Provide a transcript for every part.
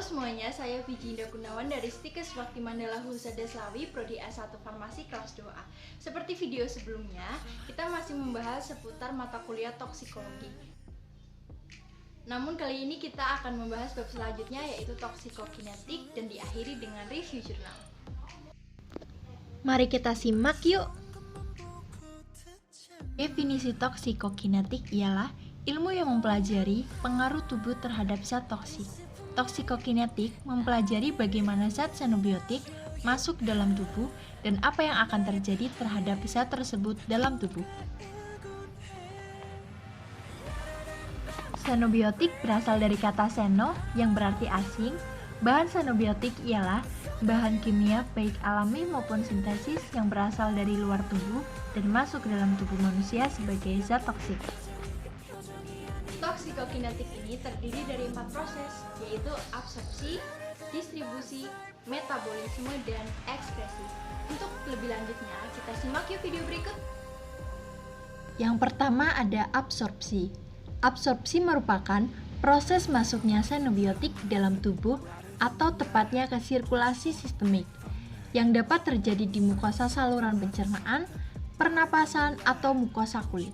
semuanya, saya Viji Indah Gunawan dari Stikes Bakti Mandala Husada Slawi, Prodi S1 Farmasi kelas 2A. Seperti video sebelumnya, kita masih membahas seputar mata kuliah toksikologi. Namun kali ini kita akan membahas bab selanjutnya, yaitu toksikokinetik, dan diakhiri dengan review jurnal. Mari kita simak yuk! Definisi toksikokinetik ialah ilmu yang mempelajari pengaruh tubuh terhadap zat toksik. Toksikokinetik mempelajari bagaimana zat xenobiotik masuk dalam tubuh dan apa yang akan terjadi terhadap zat tersebut dalam tubuh. Xenobiotik berasal dari kata xeno yang berarti asing. Bahan xenobiotik ialah bahan kimia baik alami maupun sintesis yang berasal dari luar tubuh dan masuk dalam tubuh manusia sebagai zat toksik. Toksikokinetik ini terdiri dari 4 proses, yaitu absorpsi, distribusi, metabolisme, dan ekskresi. Untuk lebih lanjutnya, kita simak yuk video berikut. Yang pertama ada absorpsi. Absorpsi merupakan proses masuknya xenobiotik dalam tubuh atau tepatnya ke sirkulasi sistemik, yang dapat terjadi di mukosa saluran pencernaan, pernapasan, atau mukosa kulit.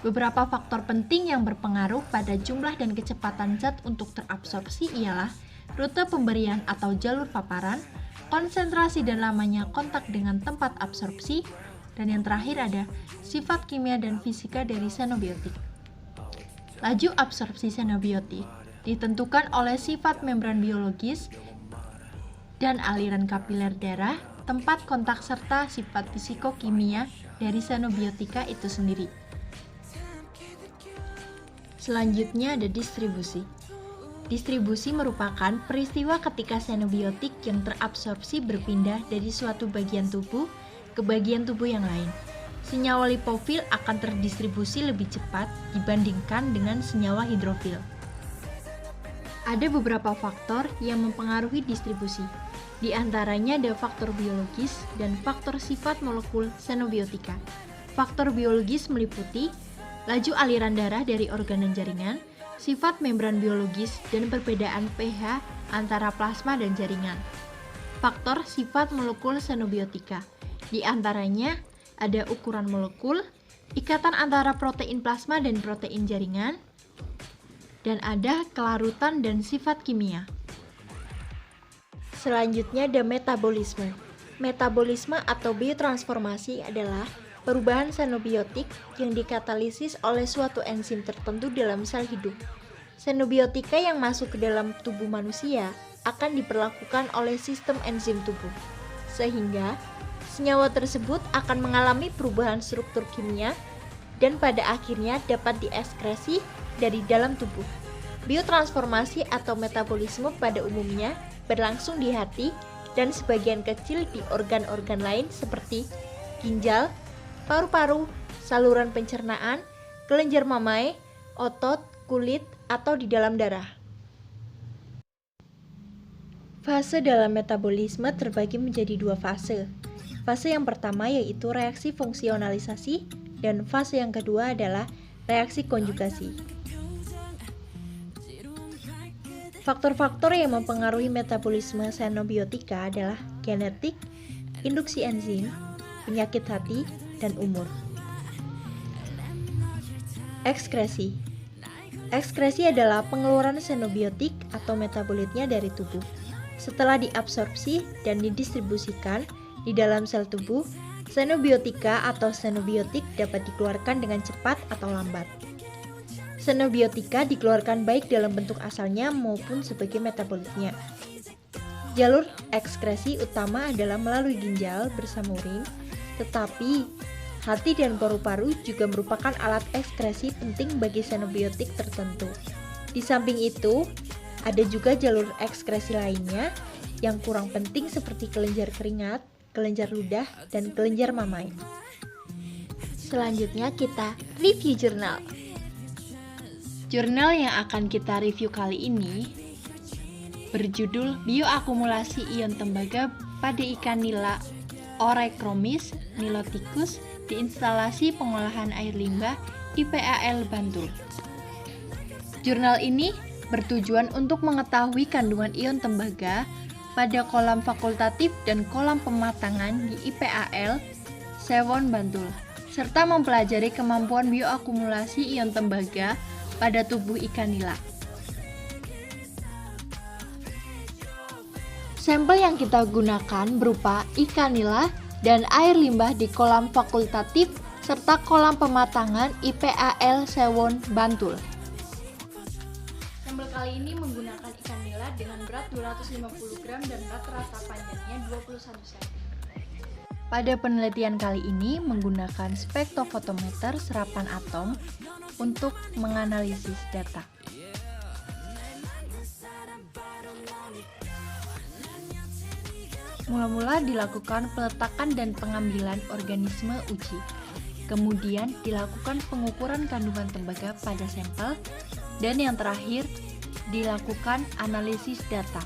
Beberapa faktor penting yang berpengaruh pada jumlah dan kecepatan zat untuk terabsorpsi ialah rute pemberian atau jalur paparan, konsentrasi dan lamanya kontak dengan tempat absorpsi, dan yang terakhir ada sifat kimia dan fisika dari xenobiotik. Laju absorpsi xenobiotik ditentukan oleh sifat membran biologis dan aliran kapiler darah, tempat kontak serta sifat fisikokimia dari xenobiotika itu sendiri. Selanjutnya ada distribusi. Distribusi merupakan peristiwa ketika xenobiotik yang terabsorpsi berpindah dari suatu bagian tubuh ke bagian tubuh yang lain. Senyawa lipofil akan terdistribusi lebih cepat dibandingkan dengan senyawa hidrofil. Ada beberapa faktor yang mempengaruhi distribusi. Di antaranya ada faktor biologis dan faktor sifat molekul xenobiotika. Faktor biologis meliputi laju aliran darah dari organ dan jaringan, sifat membran biologis, dan perbedaan pH antara plasma dan jaringan. Faktor sifat molekul xenobiotika, di antaranya ada ukuran molekul, ikatan antara protein plasma dan protein jaringan, dan ada kelarutan dan sifat kimia. Selanjutnya ada metabolisme. Metabolisme atau biotransformasi adalah perubahan xenobiotik yang dikatalisis oleh suatu enzim tertentu dalam sel hidup. Xenobiotika yang masuk ke dalam tubuh manusia akan diperlakukan oleh sistem enzim tubuh, sehingga senyawa tersebut akan mengalami perubahan struktur kimia dan pada akhirnya dapat dieskresi dari dalam tubuh. Biotransformasi atau metabolisme pada umumnya berlangsung di hati dan sebagian kecil di organ-organ lain seperti ginjal, paru-paru, saluran pencernaan, kelenjar mamai, otot, kulit, atau di dalam darah. Fase dalam metabolisme terbagi menjadi 2 fase. Fase yang pertama yaitu reaksi fungsionalisasi dan fase yang kedua adalah reaksi konjugasi. Faktor-faktor yang mempengaruhi metabolisme xenobiotika adalah genetik, induksi enzim, penyakit hati, dan umur. Ekskresi. Ekskresi adalah pengeluaran xenobiotik atau metabolitnya dari tubuh. Setelah diabsorpsi dan didistribusikan di dalam sel tubuh, xenobiotika atau xenobiotik dapat dikeluarkan dengan cepat atau lambat. Xenobiotika dikeluarkan baik dalam bentuk asalnya maupun sebagai metabolitnya. Jalur ekskresi utama adalah melalui ginjal bersama urin, tetapi hati dan paru-paru juga merupakan alat ekskresi penting bagi xenobiotik tertentu. Di samping itu, ada juga jalur ekskresi lainnya yang kurang penting seperti kelenjar keringat, kelenjar ludah, dan kelenjar mamai. Selanjutnya kita review jurnal. Jurnal yang akan kita review kali ini berjudul Bioakumulasi Ion Tembaga pada ikan nila Orechromis niloticus di instalasi pengolahan air limbah IPAL Bantul. Jurnal ini bertujuan untuk mengetahui kandungan ion tembaga pada kolam fakultatif dan kolam pematangan di IPAL Sewon Bantul, serta mempelajari kemampuan bioakumulasi ion tembaga pada tubuh ikan nila. Sampel yang kita gunakan berupa ikan nila dan air limbah di kolam fakultatif serta kolam pematangan IPAL Sewon Bantul. Sampel kali ini menggunakan ikan nila dengan berat 250 gram dan rata-rata panjangnya 21 cm. Pada penelitian kali ini menggunakan spektrofotometer serapan atom untuk menganalisis data. Mula-mula dilakukan peletakan dan pengambilan organisme uji. Kemudian dilakukan pengukuran kandungan tembaga pada sampel, dan yang terakhir dilakukan analisis data.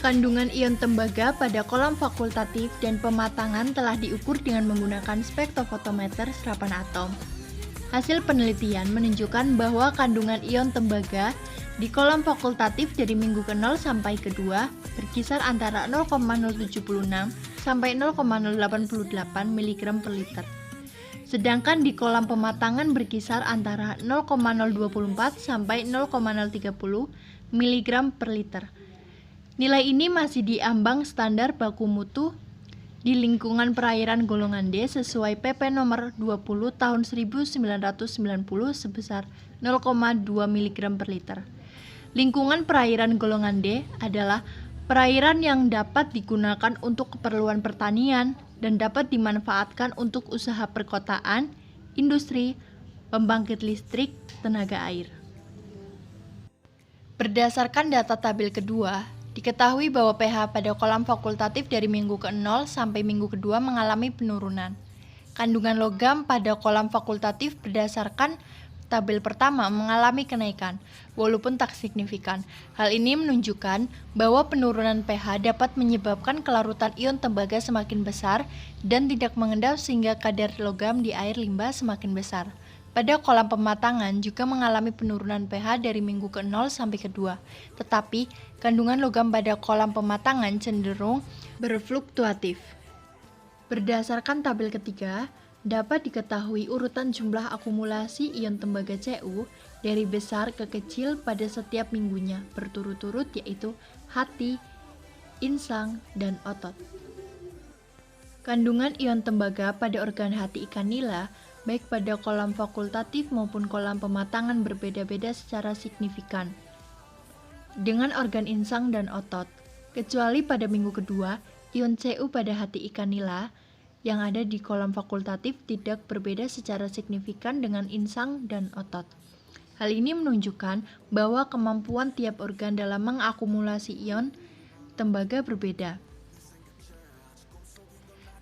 Kandungan ion tembaga pada kolam fakultatif dan pematangan telah diukur dengan menggunakan spektrofotometer serapan atom. Hasil penelitian menunjukkan bahwa kandungan ion tembaga di kolam fakultatif dari minggu ke-0 sampai ke-2 berkisar antara 0,076 sampai 0,088 mg per liter. Sedangkan di kolam pematangan berkisar antara 0,024 sampai 0,030 mg per liter. Nilai ini masih di ambang standar baku mutu di lingkungan perairan golongan D sesuai PP nomor 20 tahun 1990 sebesar 0,2 mg per liter. Lingkungan perairan golongan D adalah perairan yang dapat digunakan untuk keperluan pertanian dan dapat dimanfaatkan untuk usaha perkotaan, industri, pembangkit listrik, tenaga air. Berdasarkan data tabel kedua, diketahui bahwa pH pada kolam fakultatif dari minggu ke-0 sampai minggu ke-2 mengalami penurunan. Kandungan logam pada kolam fakultatif berdasarkan tabel pertama mengalami kenaikan, walaupun tak signifikan. Hal ini menunjukkan bahwa penurunan pH dapat menyebabkan kelarutan ion tembaga semakin besar dan tidak mengendap sehingga kadar logam di air limbah semakin besar. Pada kolam pematangan juga mengalami penurunan pH dari minggu ke-0 sampai ke-2, tetapi kandungan logam pada kolam pematangan cenderung berfluktuatif. Berdasarkan tabel ketiga, dapat diketahui urutan jumlah akumulasi ion tembaga Cu dari besar ke kecil pada setiap minggunya berturut-turut, yaitu hati, insang, dan otot. Kandungan ion tembaga pada organ hati ikan nila baik pada kolam fakultatif maupun kolam pematangan berbeda-beda secara signifikan dengan organ insang dan otot, kecuali pada minggu kedua, ion Cu pada hati ikan nila yang ada di kolam fakultatif tidak berbeda secara signifikan dengan insang dan otot. Hal ini menunjukkan bahwa kemampuan tiap organ dalam mengakumulasi ion tembaga berbeda.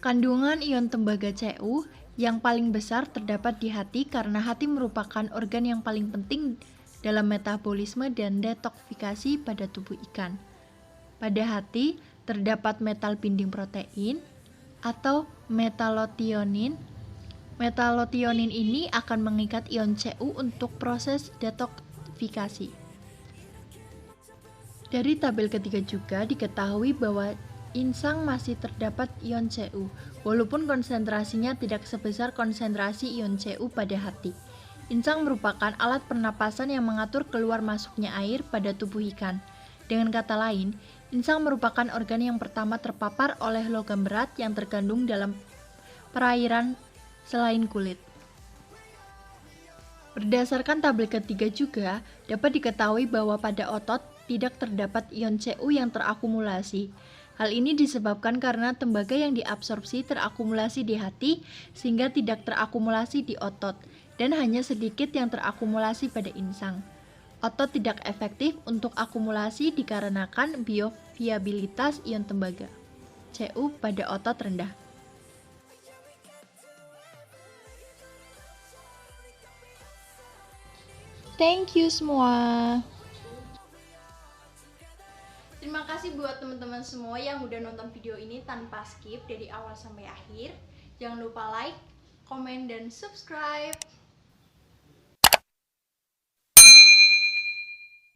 Kandungan ion tembaga Cu yang paling besar terdapat di hati karena hati merupakan organ yang paling penting dalam metabolisme dan detoksifikasi pada tubuh ikan. Pada hati terdapat metal binding protein atau metalothionin. Metalothionin ini akan mengikat ion Cu untuk proses detoksifikasi. Dari tabel ketiga juga diketahui bahwa insang masih terdapat ion Cu, walaupun konsentrasinya tidak sebesar konsentrasi ion Cu pada hati. Insang merupakan alat pernapasan yang mengatur keluar masuknya air pada tubuh ikan. Dengan kata lain, insang merupakan organ yang pertama terpapar oleh logam berat yang terkandung dalam perairan selain kulit. Berdasarkan tabel ketiga juga, dapat diketahui bahwa pada otot tidak terdapat ion Cu yang terakumulasi. Hal ini disebabkan karena tembaga yang diabsorpsi terakumulasi di hati sehingga tidak terakumulasi di otot dan hanya sedikit yang terakumulasi pada insang. Otot tidak efektif untuk akumulasi dikarenakan bioviabilitas ion tembaga Cu pada otot rendah. Thank you semua. Terima kasih buat teman-teman semua yang udah nonton video ini tanpa skip dari awal sampai akhir. Jangan lupa like, komen, dan subscribe.